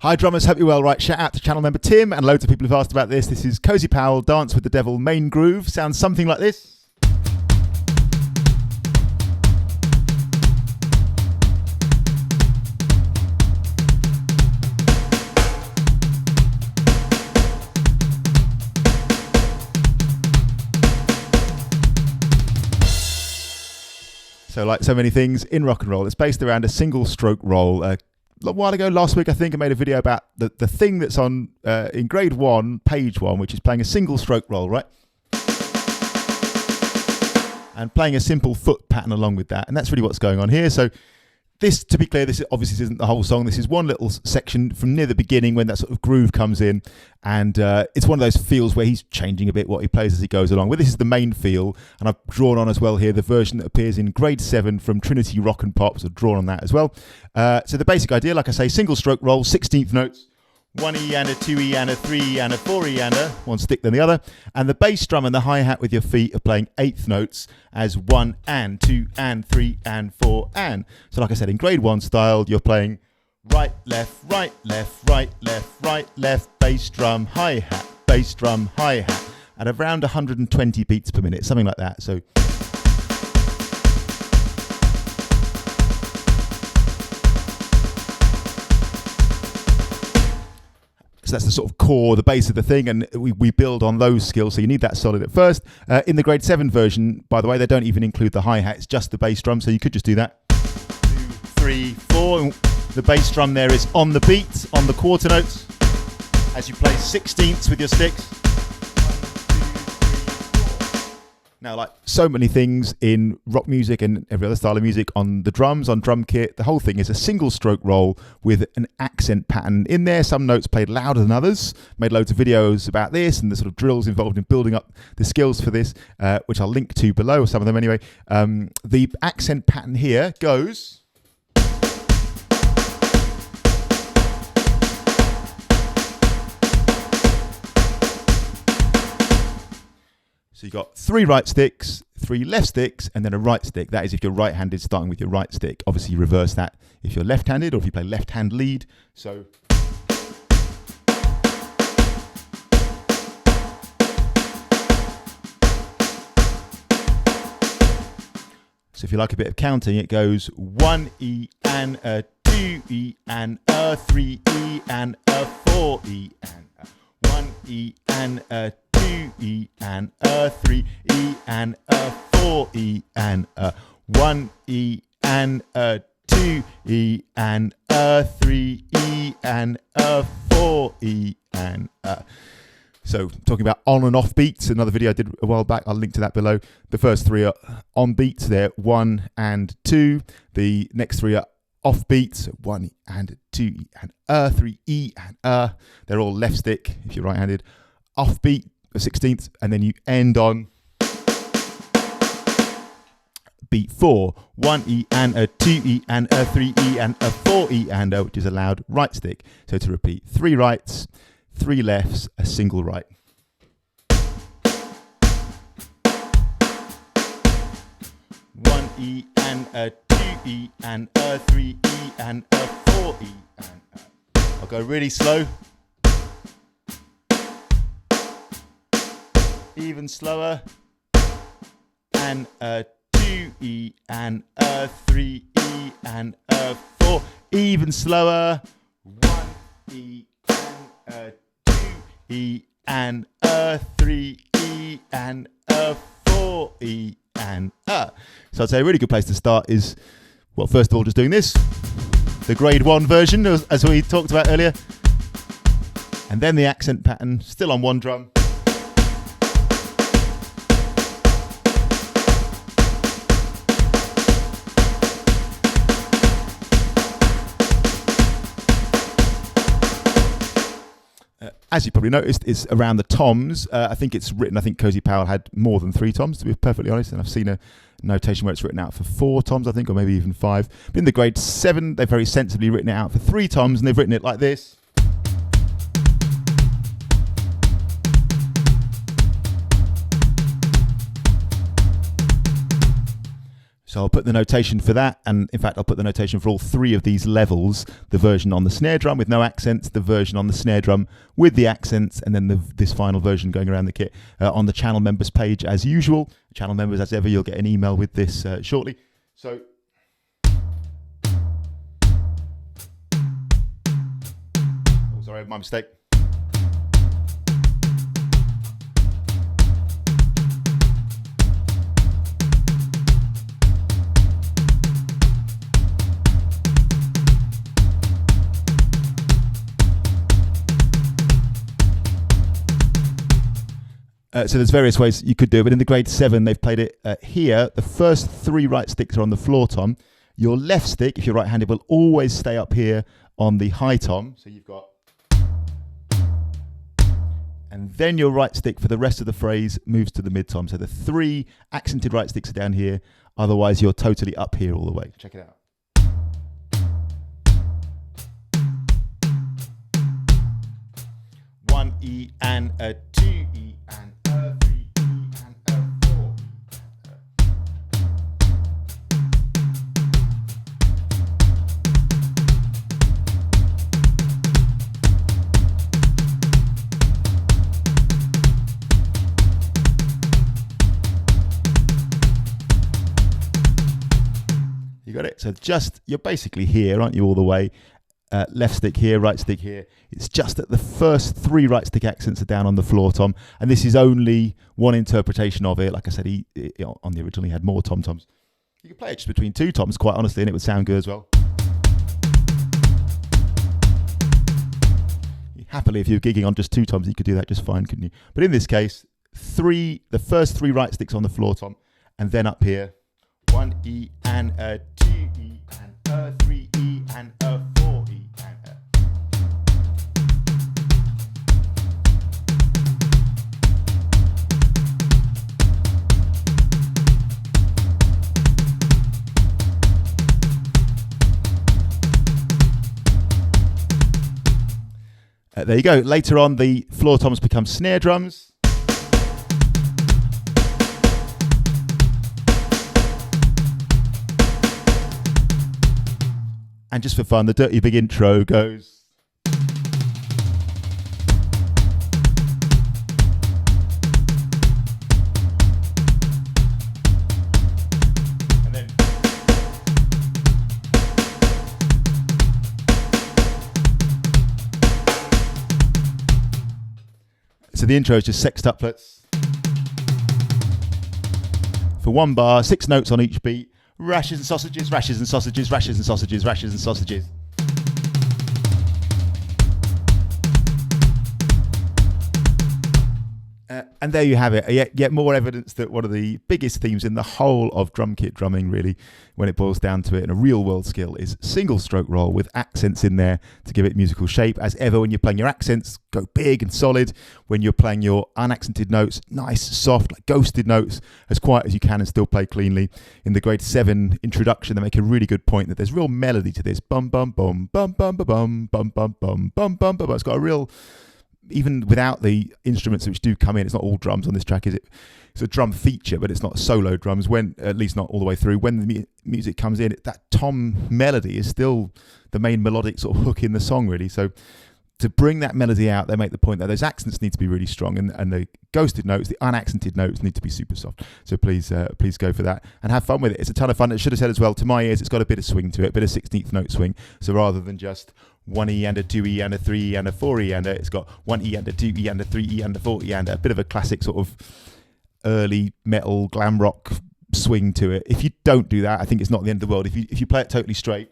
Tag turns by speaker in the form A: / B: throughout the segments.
A: Hi drummers, hope you're well. Right, shout out to channel member Tim and loads of people who've asked about this. This is Cozy Powell, Dance with the Devil main groove. Sounds something like this. So like so many things in rock and roll, it's based around a single stroke roll. A while ago, last week, I think I made a video about the thing that's on in grade 1, page 1, which is playing a single stroke roll, right? And playing a simple foot pattern along with that. And that's really what's going on here. So this, to be clear, this obviously isn't the whole song. This is one little section from near the beginning when that sort of groove comes in. And it's one of those feels where he's changing a bit what he plays as he goes along. Well, this is the main feel. And I've drawn on as well here the version that appears in grade 7 from Trinity Rock and Pop. So I've drawn on that as well. So the basic idea, like I say, single stroke roll, 16th notes. 1E and a 2E and a 3E and a 4E and a one stick than the other. And the bass drum and the hi-hat with your feet are playing 8th notes as 1 and 2 and 3 and 4 and. So like I said, in grade 1 style, you're playing right, left, right, left, right, left, right, left, bass drum, hi-hat, bass drum, hi-hat at around 120 beats per minute, something like that. So So that's the sort of core, the base of the thing, and we build on those skills. So you need that solid at first. In the grade 7 version, by the way, they don't even include the hi-hat. It's just the bass drum. So you could just do that. 2, 3, 4. And the bass drum there is on the beat, on the quarter notes, as you play 16ths with your sticks. 1, 2, 3, 4. Now, like so many things in rock music and every other style of music, on the drums, on drum kit, the whole thing is a single stroke roll with an accent pattern in there. Some notes played louder than others. Made loads of videos about this and the sort of drills involved in building up the skills for this, which I'll link to below, or some of them anyway. The accent pattern here goes... So you've got 3 right sticks, 3 left sticks, and then a right stick. That is if you're right-handed, starting with your right stick. Obviously, you reverse that if you're left-handed or if you play left-hand lead. So if you like a bit of counting, it goes 1E and a 2E and a 3E and a 4E and a 1E and a 2E and a 3E and a 4E and a 1E and a 2E and a 3E and a 4E and a. So talking about on and off beats, another video I did a while back, I'll link to that below. The first 3 are on beats, they're 1 and 2. The next 3 are off beats, 1E and 2E and 3E and They're all left stick if you're right-handed. Off beat, a 16th, and then you end on beat 4, 1E and a 2E and a 3E and a 4E and which is a loud right stick. So to repeat, 3 rights, 3 lefts, a single right. One E and a 2E and a 3E and a 4E and I'll go really slow. Even slower, and a 2E and a 3E and a 4. Even slower, 1E and a 2E and a 3E and a 4E and So I'd say a really good place to start is, well, first of all, just doing this, the grade 1 version, as we talked about earlier, and then the accent pattern, still on one drum. As you probably noticed, it's around the toms. I think Cozy Powell had more than 3 toms, to be perfectly honest, and I've seen a notation where it's written out for 4 toms, I think, or maybe even 5. But in the grade 7, they've very sensibly written it out for 3 toms, and they've written it like this. So I'll put the notation for that, and in fact I'll put the notation for all three of these levels: the version on the snare drum with no accents, the version on the snare drum with the accents, and then this final version going around the kit on the channel members page as usual. Channel members, as ever, you'll get an email with this shortly. So sorry, my mistake. So there's various ways you could do it, but in the grade 7, they've played it here. The first 3 right sticks are on the floor tom. Your left stick, if you're right-handed, will always stay up here on the high tom. So you've got... And then your right stick for the rest of the phrase moves to the mid tom. So the 3 accented right sticks are down here. Otherwise, you're totally up here all the way. Check it out. One E and a 2 E and a 3 E and a 4. You got it? So you're basically here, aren't you, all the way? Left stick here, right stick here. It's just that the first 3 right stick accents are down on the floor tom, and this is only one interpretation of it. Like I said, he on the original he had more tom-toms. You could play it just between 2 toms, quite honestly, and it would sound good as well. Happily, if you're gigging on just 2 toms, you could do that just fine, couldn't you? But in this case, the first 3 right sticks on the floor tom, and then up here, 1 E and a 2 E and a 3 E and a 4 E and a. There you go. Later on, the floor toms become snare drums. And just for fun, the dirty big intro goes. And then. So the intro is just sextuplets. For 1 bar, 6 notes on each beat. Rashes and sausages, rashes and sausages, rashes and sausages, rashes and sausages. And there you have it. Yet more evidence that one of the biggest themes in the whole of drum kit drumming, really, when it boils down to it, and a real world skill, is single stroke roll with accents in there to give it musical shape. As ever, when you're playing your accents, go big and solid. When you're playing your unaccented notes, nice, soft, like ghosted notes, as quiet as you can and still play cleanly. In the grade 7 introduction, they make a really good point that there's real melody to this. Bum, bum, bum, bum, bum, bum, bum, bum, bum, bum, bum, bum, bum. It's got a real... Even without the instruments which do come in, it's not all drums on this track, is it? It's a drum feature, but it's not solo drums, when at least not all the way through. When the music comes in, that tom melody is still the main melodic sort of hook in the song, really. So to bring that melody out, they make the point that those accents need to be really strong, and the ghosted notes, the unaccented notes, need to be super soft. So please go for that and have fun with it. It's a ton of fun. I should have said as well, to my ears, it's got a bit of swing to it, a bit of 16th note swing. So rather than just 1 E and a 2 E and a 3 E and a 4 E and a, it's got 1 E and a 2 E and a 3 E and a 4 E and a bit of a classic sort of early metal glam rock swing to it. If you don't do that, I think it's not the end of the world. If you play it totally straight.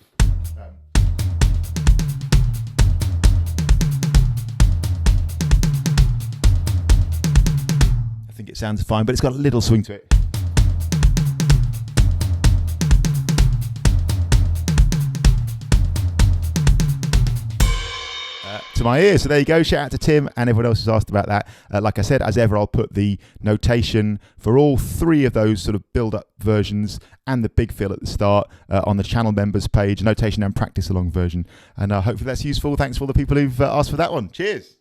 A: I think it sounds fine, but it's got a little swing to it. To my ears. So there you go. Shout out to Tim and everyone else who's asked about that. Like I said, as ever, I'll put the notation for all 3 of those sort of build-up versions and the big fill at the start on the channel members page, notation and practice along version. And hopefully that's useful. Thanks for all the people who've asked for that one. Cheers.